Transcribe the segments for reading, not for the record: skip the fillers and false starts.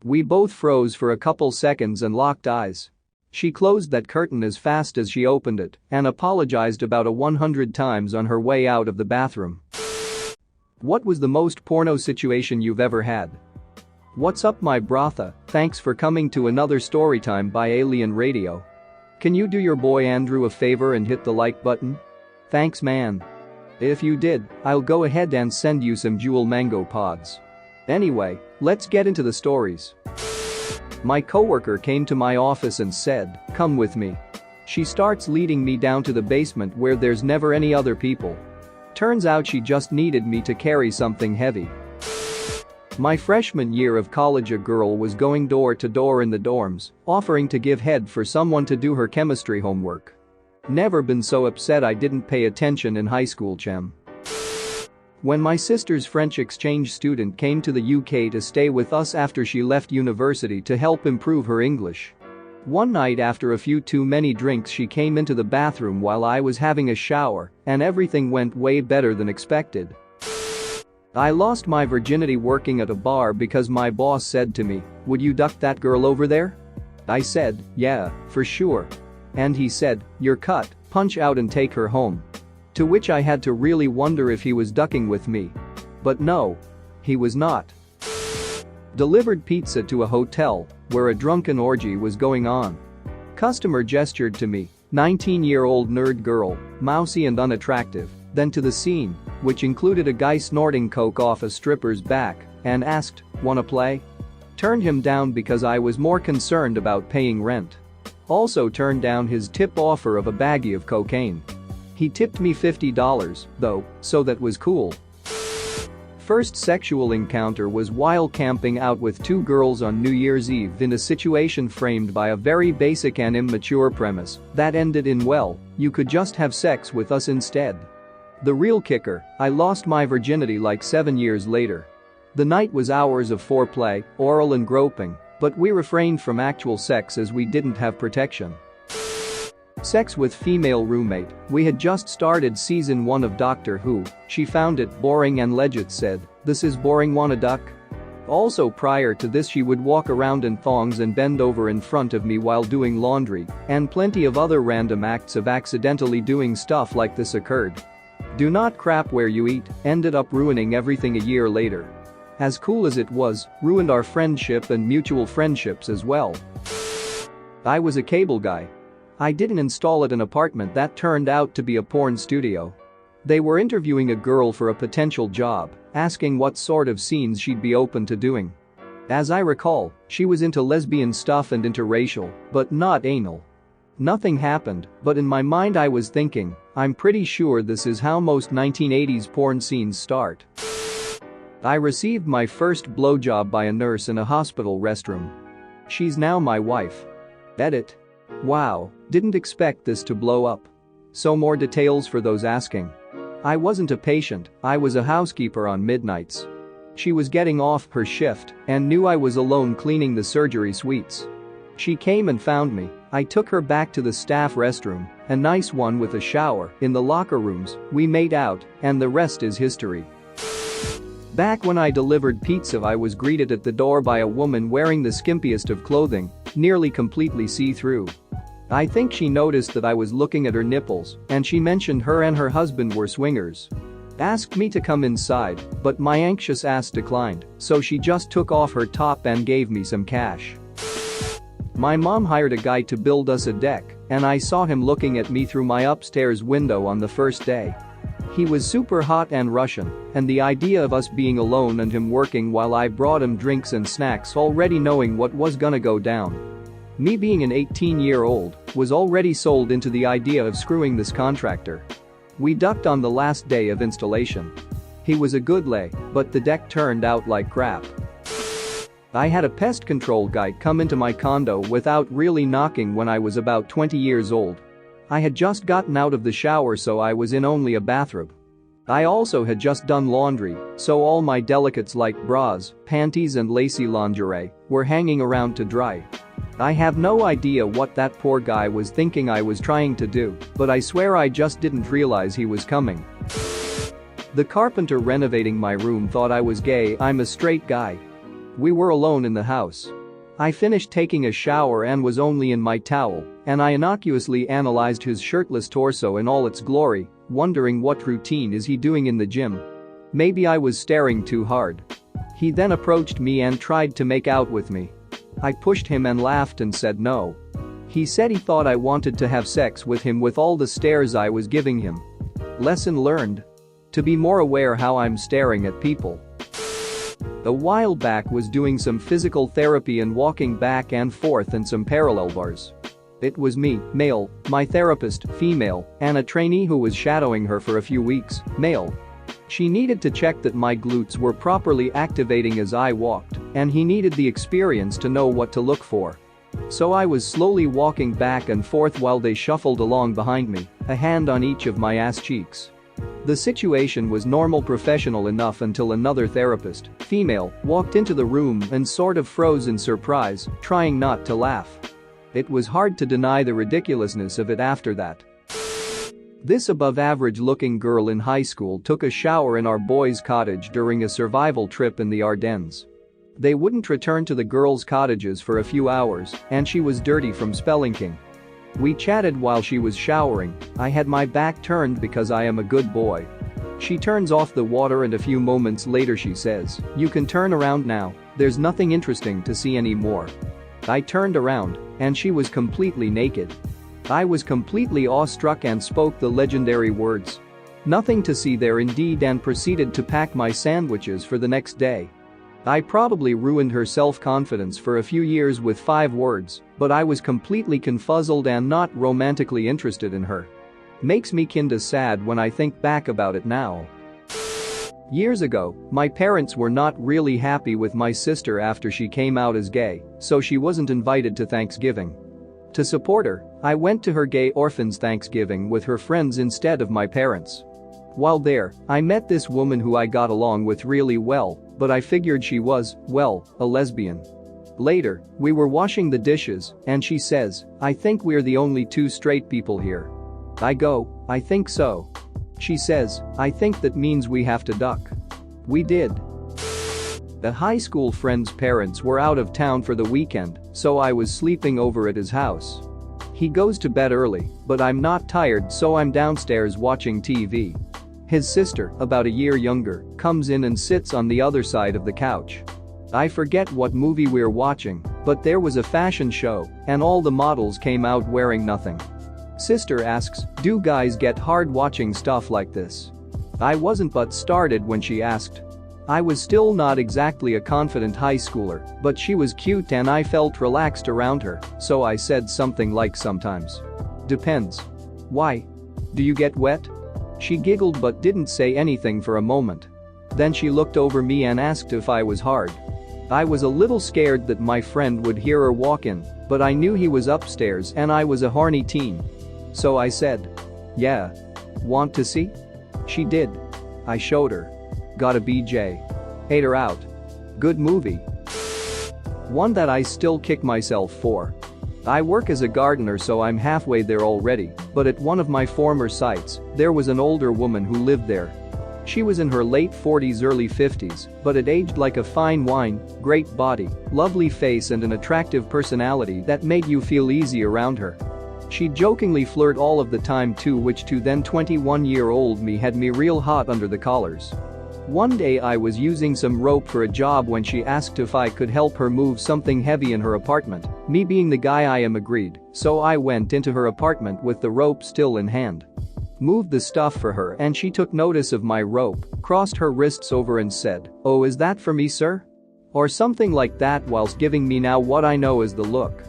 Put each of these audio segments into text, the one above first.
We both froze for a couple seconds and locked eyes. She closed that curtain as fast as she opened it and apologized about 100 times on her way out of the bathroom. What was the most porno situation you've ever had? What's up, my brother? Thanks for coming to another storytime by Alien Radio. Can you do your boy Andrew a favor and hit the like button? Thanks, man. If you did, I'll go ahead and send you some Jewel Mango pods. Anyway, let's get into the stories. My coworker came to my office and said, "Come with me." She starts leading me down to the basement where there's never any other people. Turns out she just needed me to carry something heavy. My freshman year of college, a girl was going door to door in the dorms, offering to give head for someone to do her chemistry homework. Never been so upset I didn't pay attention in high school, chem. When my sister's French exchange student came to the UK to stay with us after she left university to help improve her English. One night after a few too many drinks, she came into the bathroom while I was having a shower, and everything went way better than expected. I lost my virginity working at a bar because my boss said to me, "Would you duck that girl over there?" I said, "Yeah, for sure." And he said, "You're cut, punch out and take her home." To which I had to really wonder if he was ducking with me. But no, he was not. Delivered pizza to a hotel where a drunken orgy was going on. Customer gestured to me, 19-year-old nerd girl, mousy and unattractive, then to the scene, which included a guy snorting coke off a stripper's back, and asked, "Wanna play?" Turned him down because I was more concerned about paying rent. Also turned down his tip offer of a baggie of cocaine. He tipped me $50, though, so that was cool. First sexual encounter was while camping out with two girls on New Year's Eve in a situation framed by a very basic and immature premise that ended in, "Well, you could just have sex with us instead." The real kicker, I lost my virginity like 7 years later. The night was hours of foreplay, oral and groping, but we refrained from actual sex as we didn't have protection. Sex with female roommate. We had just started season 1 of Doctor Who. She found it boring and legit said, "This is boring, wanna duck?" Also prior to this, she would walk around in thongs and bend over in front of me while doing laundry, and plenty of other random acts of accidentally doing stuff like this occurred. Do not crap where you eat ended up ruining everything a year later. As cool as it was, ruined our friendship and mutual friendships as well. I was a cable guy. I didn't install at an apartment that turned out to be a porn studio. They were interviewing a girl for a potential job, asking what sort of scenes she'd be open to doing. As I recall, she was into lesbian stuff and interracial, but not anal. Nothing happened, but in my mind I was thinking, I'm pretty sure this is how most 1980s porn scenes start. I received my first blowjob by a nurse in a hospital restroom. She's now my wife. Edit. Wow, didn't expect this to blow up. So more details for those asking. I wasn't a patient, I was a housekeeper on midnights. She was getting off her shift and knew I was alone cleaning the surgery suites. She came and found me. I took her back to the staff restroom, a nice one with a shower. In the locker rooms, we made out, and the rest is history. Back when I delivered pizza, I was greeted at the door by a woman wearing the skimpiest of clothing, nearly completely see-through. I think she noticed that I was looking at her nipples, and she mentioned her and her husband were swingers. Asked me to come inside, but my anxious ass declined, so she just took off her top and gave me some cash. My mom hired a guy to build us a deck, and I saw him looking at me through my upstairs window on the first day. He was super hot and Russian, and the idea of us being alone and him working while I brought him drinks and snacks, already knowing what was gonna go down. Me being an 18-year-old, was already sold into the idea of screwing this contractor. We ducked on the last day of installation. He was a good lay, but the deck turned out like crap. I had a pest control guy come into my condo without really knocking when I was about 20 years old. I had just gotten out of the shower, so I was in only a bathrobe. I also had just done laundry, so all my delicates like bras, panties and lacy lingerie were hanging around to dry. I have no idea what that poor guy was thinking I was trying to do, but I swear I just didn't realize he was coming. The carpenter renovating my room thought I was gay. I'm a straight guy. We were alone in the house. I finished taking a shower and was only in my towel, and I innocuously analyzed his shirtless torso in all its glory, wondering what routine is he doing in the gym. Maybe I was staring too hard. He then approached me and tried to make out with me. I pushed him and laughed and said no. He said he thought I wanted to have sex with him with all the stares I was giving him. Lesson learned. To be more aware how I'm staring at people. A while back was doing some physical therapy and walking back and forth in some parallel bars. It was me, male, my therapist, female, and a trainee who was shadowing her for a few weeks, male. She needed to check that my glutes were properly activating as I walked, and he needed the experience to know what to look for. So I was slowly walking back and forth while they shuffled along behind me, a hand on each of my ass cheeks. The situation was normal professional enough until another therapist, female, walked into the room and sort of froze in surprise, trying not to laugh. It was hard to deny the ridiculousness of it after that. This above-average looking girl in high school took a shower in our boys' cottage during a survival trip in the Ardennes. They wouldn't return to the girls' cottages for a few hours, and she was dirty from spelunking. We chatted while she was showering. I had my back turned because I am a good boy. She turns off the water and a few moments later she says, "You can turn around now, there's nothing interesting to see anymore." I turned around, and she was completely naked. I was completely awestruck and spoke the legendary words, "Nothing to see there indeed," and proceeded to pack my sandwiches for the next day. I probably ruined her self-confidence for a few years with 5 words, but I was completely confuzzled and not romantically interested in her. Makes me kinda sad when I think back about it now. Years ago, my parents were not really happy with my sister after she came out as gay, so she wasn't invited to Thanksgiving. To support her, I went to her gay orphans' Thanksgiving with her friends instead of my parents. While there, I met this woman who I got along with really well, but I figured she was, well, a lesbian. Later, we were washing the dishes, and she says, "I think we're the only 2 straight people here." I go, "I think so." She says, "I think that means we have to duck." We did. A high school friend's parents were out of town for the weekend, so I was sleeping over at his house. He goes to bed early, but I'm not tired, so I'm downstairs watching TV. His sister, about a year younger, comes in and sits on the other side of the couch. I forget what movie we're watching, but there was a fashion show, and all the models came out wearing nothing. Sister asks, "Do guys get hard watching stuff like this?" I wasn't but started when she asked. I was still not exactly a confident high schooler, but she was cute and I felt relaxed around her, so I said something like, "Sometimes. Depends." "Why? Do you get wet?" She giggled but didn't say anything for a moment. Then she looked over me and asked if I was hard. I was a little scared that my friend would hear her walk in, but I knew he was upstairs and I was a horny teen. So I said, "Yeah. Want to see?" She did. I showed her. Got a BJ. Ate her out. Good movie. One that I still kick myself for. I work as a gardener, so I'm halfway there already, but at one of my former sites, there was an older woman who lived there. She was in her late 40s, early 50s, but had aged like a fine wine, great body, lovely face and an attractive personality that made you feel easy around her. She'd jokingly flirt all of the time too, which to then 21-year-old me had me real hot under the collars. One day I was using some rope for a job when she asked if I could help her move something heavy in her apartment. Me being the guy I am, agreed, so I went into her apartment with the rope still in hand. Moved the stuff for her and she took notice of my rope, crossed her wrists over and said, "Oh, is that for me, sir?" Or something like that, whilst giving me now what I know as the look.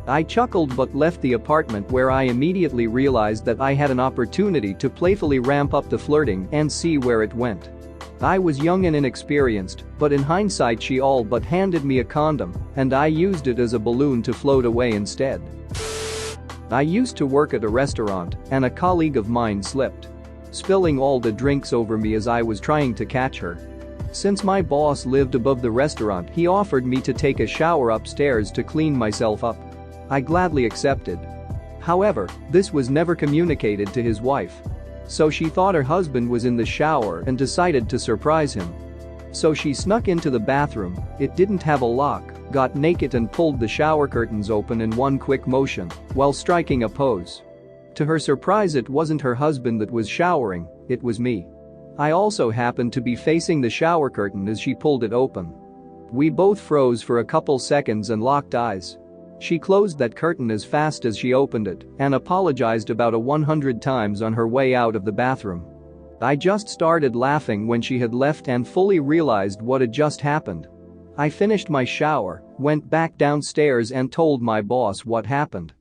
I chuckled but left the apartment, where I immediately realized that I had an opportunity to playfully ramp up the flirting and see where it went. I was young and inexperienced, but in hindsight she all but handed me a condom, and I used it as a balloon to float away instead. I used to work at a restaurant, and a colleague of mine slipped, spilling all the drinks over me as I was trying to catch her. Since my boss lived above the restaurant, he offered me to take a shower upstairs to clean myself up. I gladly accepted. However, this was never communicated to his wife. So she thought her husband was in the shower and decided to surprise him. So she snuck into the bathroom, it didn't have a lock, got naked and pulled the shower curtains open in one quick motion while striking a pose. To her surprise, it wasn't her husband that was showering, it was me. I also happened to be facing the shower curtain as she pulled it open. We both froze for a couple seconds and locked eyes. She closed that curtain as fast as she opened it and apologized about 100 times on her way out of the bathroom. I just started laughing when she had left and fully realized what had just happened. I finished my shower, went back downstairs and told my boss what happened.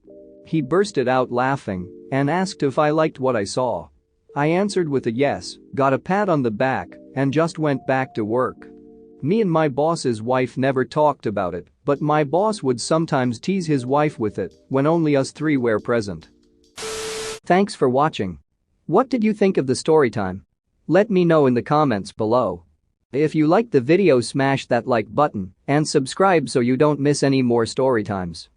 He bursted out laughing and asked if I liked what I saw. I answered with a yes, got a pat on the back, and just went back to work. Me and my boss's wife never talked about it, but my boss would sometimes tease his wife with it when only us three were present. Thanks for watching. What did you think of the story time? Let me know in the comments below. If you liked the video, smash that like button and subscribe so you don't miss any more story times.